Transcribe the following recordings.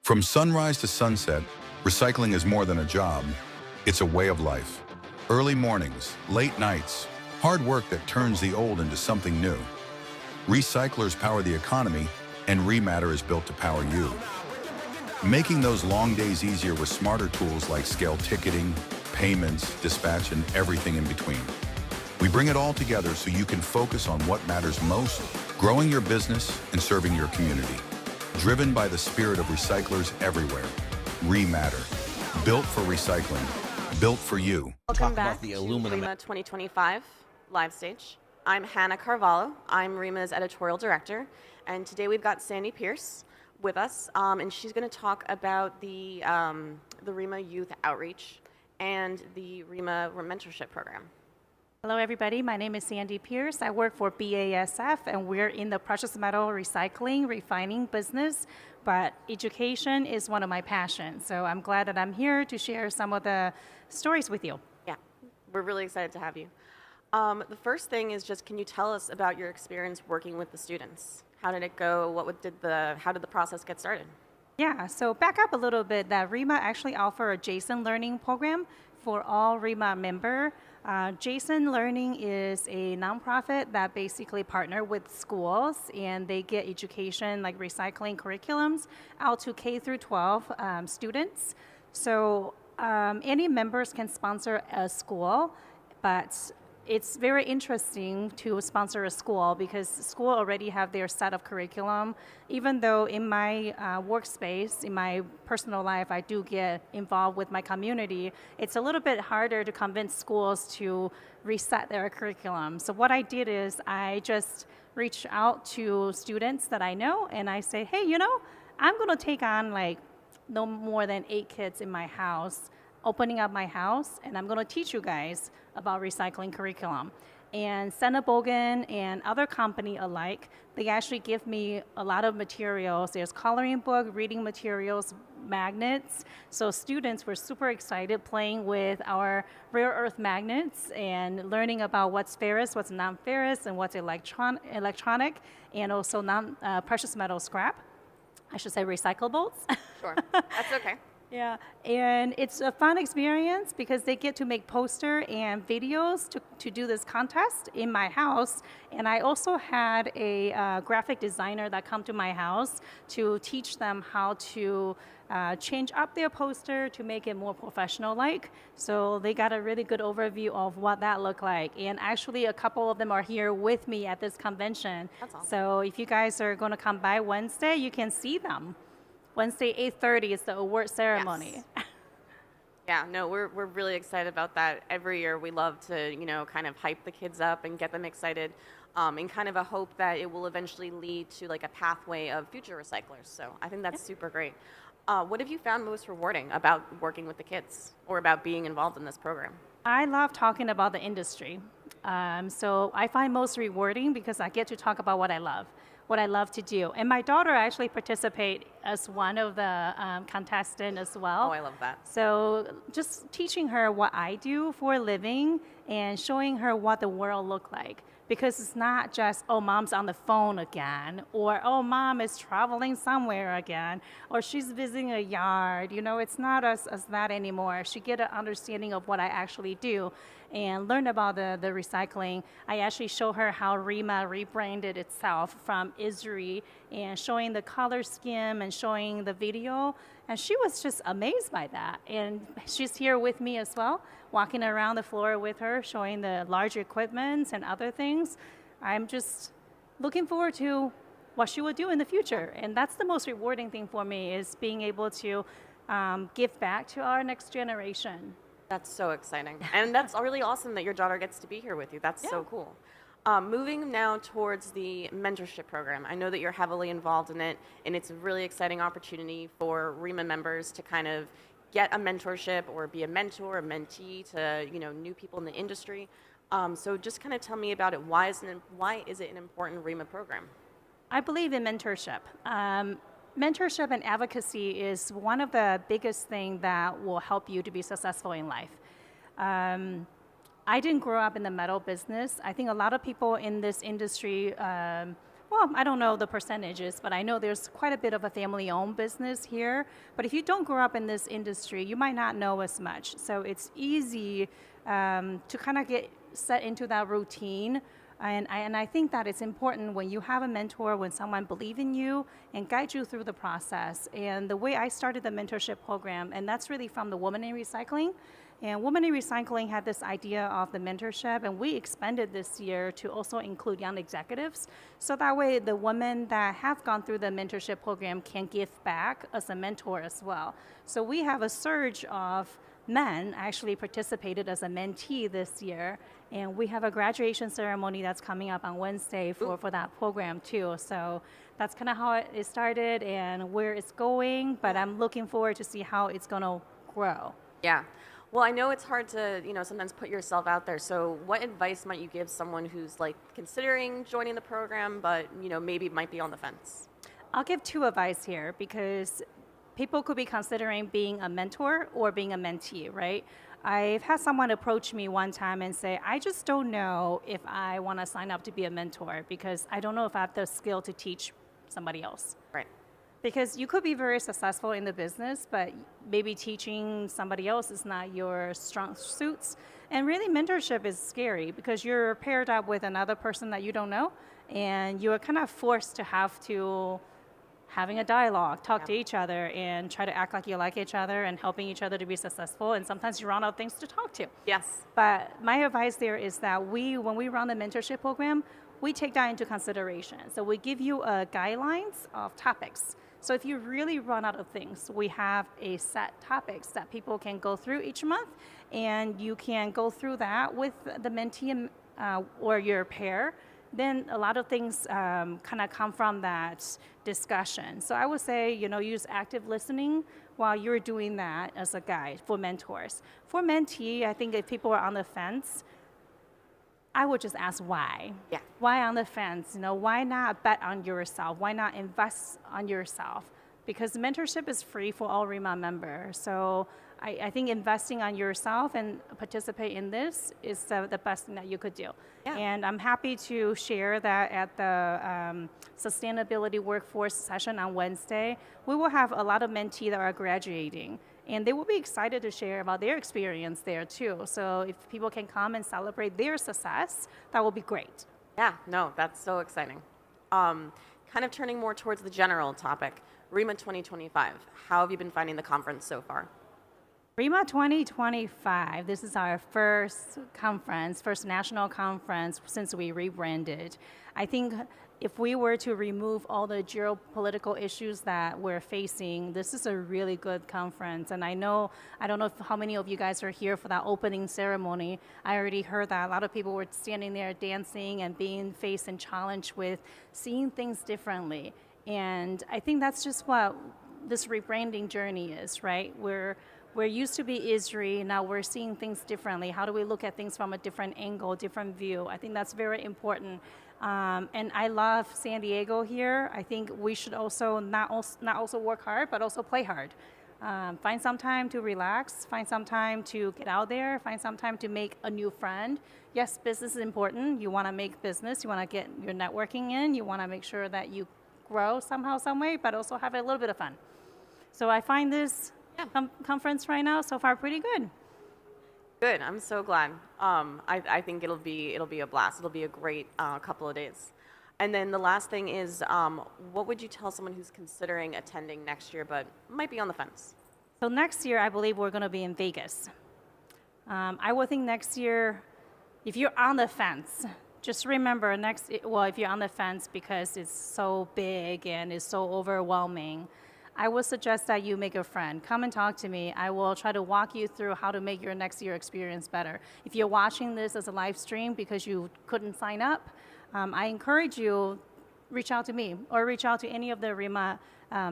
From sunrise to sunset, recycling is more than a job. It's a way of life. Early mornings, late nights, hard work that turns the old into something new. Recyclers power the economy, and ReMatter is built to power you. Making those long days easier with smarter tools like scale ticketing, payments, dispatch, and everything in between. We bring it all together so you can focus on what matters most, growing your business and serving your community. Driven by the spirit of recyclers everywhere. ReMatter. Built for recycling. Built for you. Welcome back to ReMA 2025 live stage. I'm Hannah Carvalho. I'm ReMA's editorial director, and today we've got Sandy Pierce with us, and she's going to talk about the ReMA Youth Outreach and the ReMA Mentorship Program. Hello, everybody. My name is Sandy Pierce. I work for BASF, and we're in the precious metal recycling, refining business, but education is one of my passions. So I'm glad that I'm here to share some of the stories with you. Yeah, we're really excited to have you. The first thing is just, can you tell us about your experience working with the students? How did it go? How did the process get started? Yeah, so back up a little bit, that ReMA actually offer a Jason Learning program for all ReMA member. Jason Learning is a nonprofit that basically partner with schools, and they get education like recycling curriculums out to K through 12 students. So any members can sponsor a school, but it's very interesting to sponsor a school because school already have their set of curriculum. Even though in my workspace, in my personal life, I do get involved with my community, it's a little bit harder to convince schools to reset their curriculum. So what I did is I just reach out to students that I know and I say, hey, I'm gonna take on like no more than 8 kids in my house, opening up my house, and I'm going to teach you guys about recycling curriculum. And Bogan and other company alike, they actually give me a lot of materials. There's coloring book, reading materials, magnets. So students were super excited playing with our rare earth magnets and learning about what's ferrous, what's non-ferrous, and what's electronic, and also precious metal scrap. I should say recyclables. Sure, that's okay. Yeah, and it's a fun experience because they get to make poster and videos to do this contest in my house. And I also had a graphic designer that come to my house to teach them how to change up their poster to make it more professional-like. So they got a really good overview of what that looked like. And actually, a couple of them are here with me at this convention. That's awesome. So if you guys are going to come by Wednesday, you can see them. Wednesday, 8:30 is the award ceremony. Yes. Yeah, no, we're really excited about that. Every year we love to, kind of hype the kids up and get them excited in kind of a hope that it will eventually lead to like a pathway of future recyclers. So I think that's super great. What have you found most rewarding about working with the kids or about being involved in this program? I love talking about the industry. So I find most rewarding because I get to talk about what I love to do. And my daughter actually participate as one of the contestants as well. Oh, I love that. So just teaching her what I do for a living and showing her what the world look like. Because it's not just, oh, mom's on the phone again, or, oh, mom is traveling somewhere again, or she's visiting a yard. It's not as that anymore. She get an understanding of what I actually do and learn about the recycling. I actually show her how ReMA rebranded itself from ISRI and showing the color scheme and showing the video. And she was just amazed by that. And she's here with me as well, walking around the floor with her, showing the large equipment and other things. I'm just looking forward to what she will do in the future. And that's the most rewarding thing for me, is being able to give back to our next generation. That's so exciting. And that's really awesome that your daughter gets to be here with you. That's so cool. Moving now towards the mentorship program. I know that you're heavily involved in it, and it's a really exciting opportunity for ReMA members to kind of get a mentorship or be a mentor, a mentee to new people in the industry. So just kind of tell me about it. Why is it an important ReMA program? I believe in mentorship. Mentorship and advocacy is one of the biggest things that will help you to be successful in life. I didn't grow up in the metal business. I think a lot of people in this industry, Well, I don't know the percentages, but I know there's quite a bit of a family-owned business here. But if you don't grow up in this industry, you might not know as much. So it's easy to kind of get set into that routine. And I think that it's important when you have a mentor, when someone believes in you and guides you through the process. And the way I started the mentorship program, and that's really from the Women in Recycling. And Women in Recycling had this idea of the mentorship, and we expanded this year to also include young executives. So that way, the women that have gone through the mentorship program can give back as a mentor as well. So we have a surge of men actually participated as a mentee this year, and we have a graduation ceremony that's coming up on Wednesday for that program too. So that's kind of how it started and where it's going, but I'm looking forward to see how it's going to grow. Yeah. Well, I know it's hard to, sometimes put yourself out there. So what advice might you give someone who's like considering joining the program, but, maybe might be on the fence? I'll give two advice here because people could be considering being a mentor or being a mentee, right? I've had someone approach me one time and say, I just don't know if I want to sign up to be a mentor because I don't know if I have the skill to teach somebody else. Right. Because you could be very successful in the business, but maybe teaching somebody else is not your strong suits. And really, mentorship is scary because you're paired up with another person that you don't know, and you're kind of forced to having a dialogue, talk to each other, and try to act like you like each other and helping each other to be successful. And sometimes you run out of things to talk to. Yes. But my advice there is that when we run the mentorship program, we take that into consideration. So we give you guidelines of topics. So if you really run out of things, we have a set topics that people can go through each month, and you can go through that with the mentee or your pair. Then a lot of things kind of come from that discussion. So I would say, use active listening while you're doing that as a guide for mentors. For mentee, I think if people are on the fence, I would just ask why. Yeah. Why on the fence? Why not bet on yourself? Why not invest on yourself? Because mentorship is free for all ReMA members. So I think investing on yourself and participate in this is the best thing that you could do. Yeah. And I'm happy to share that at the Sustainability Workforce session on Wednesday. We will have a lot of mentees that are graduating, and they will be excited to share about their experience there too. So if people can come and celebrate their success, that will be great. Yeah, no, that's so exciting. Kind of turning more towards the general topic, ReMA 2025. How have you been finding the conference so far? ReMA 2025, this is our first national conference since we rebranded. I think if we were to remove all the geopolitical issues that we're facing, this is a really good conference. And I don't know how many of you guys are here for that opening ceremony. I already heard that a lot of people were standing there dancing and being faced and challenged with seeing things differently. And I think that's just what this rebranding journey is, right? We're used to be ISRI, now we're seeing things differently. How do we look at things from a different angle, different view? I think that's very important. And I love San Diego here. I think we should also not also work hard, but also play hard. Find some time to relax, find some time to get out there, find some time to make a new friend. Yes, business is important. You want to make business, you want to get your networking in, you want to make sure that you grow somehow, some way, but also have a little bit of fun. So I find this conference right now so far pretty good. Good. I'm so glad. I think it'll be a blast. It'll be a great couple of days. And then the last thing is, what would you tell someone who's considering attending next year but might be on the fence? So next year, I believe we're going to be in Vegas. I would think next year, if you're on the fence, just remember if you're on the fence because it's so big and it's so overwhelming, I would suggest that you make a friend. Come and talk to me. I will try to walk you through how to make your next year experience better. If you're watching this as a live stream because you couldn't sign up, I encourage you, reach out to me or reach out to any of the ReMA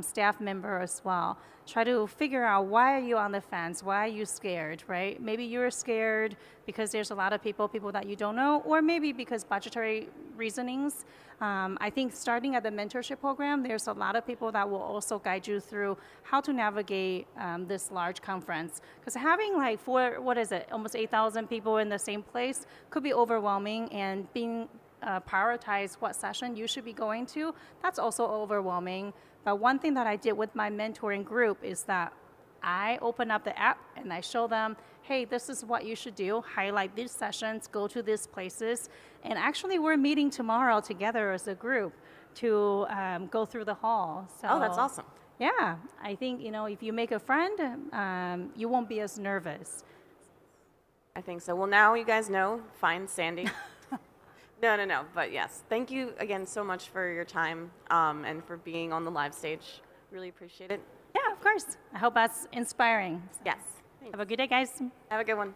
staff member as well. Try to figure out why are you on the fence? Why are you scared, right? Maybe you're scared because there's a lot of people that you don't know, or maybe because budgetary reasonings. I think starting at the mentorship program, there's a lot of people that will also guide you through how to navigate this large conference. Because having almost 8,000 people in the same place could be overwhelming, and being prioritize what session you should be going to, that's also overwhelming. But one thing that I did with my mentoring group is that I open up the app and I show them, hey, this is what you should do. Highlight these sessions, go to these places. And actually, we're meeting tomorrow together as a group to go through the hall. So, Oh, that's awesome. yeah, I think, if you make a friend, you won't be as nervous. I think so. Well, now you guys know, find Sandy. No. But yes, thank you again so much for your time and for being on the live stage. Really appreciate it. Yeah, of course. I hope that's inspiring. Yes. Have a good day, guys. Have a good one.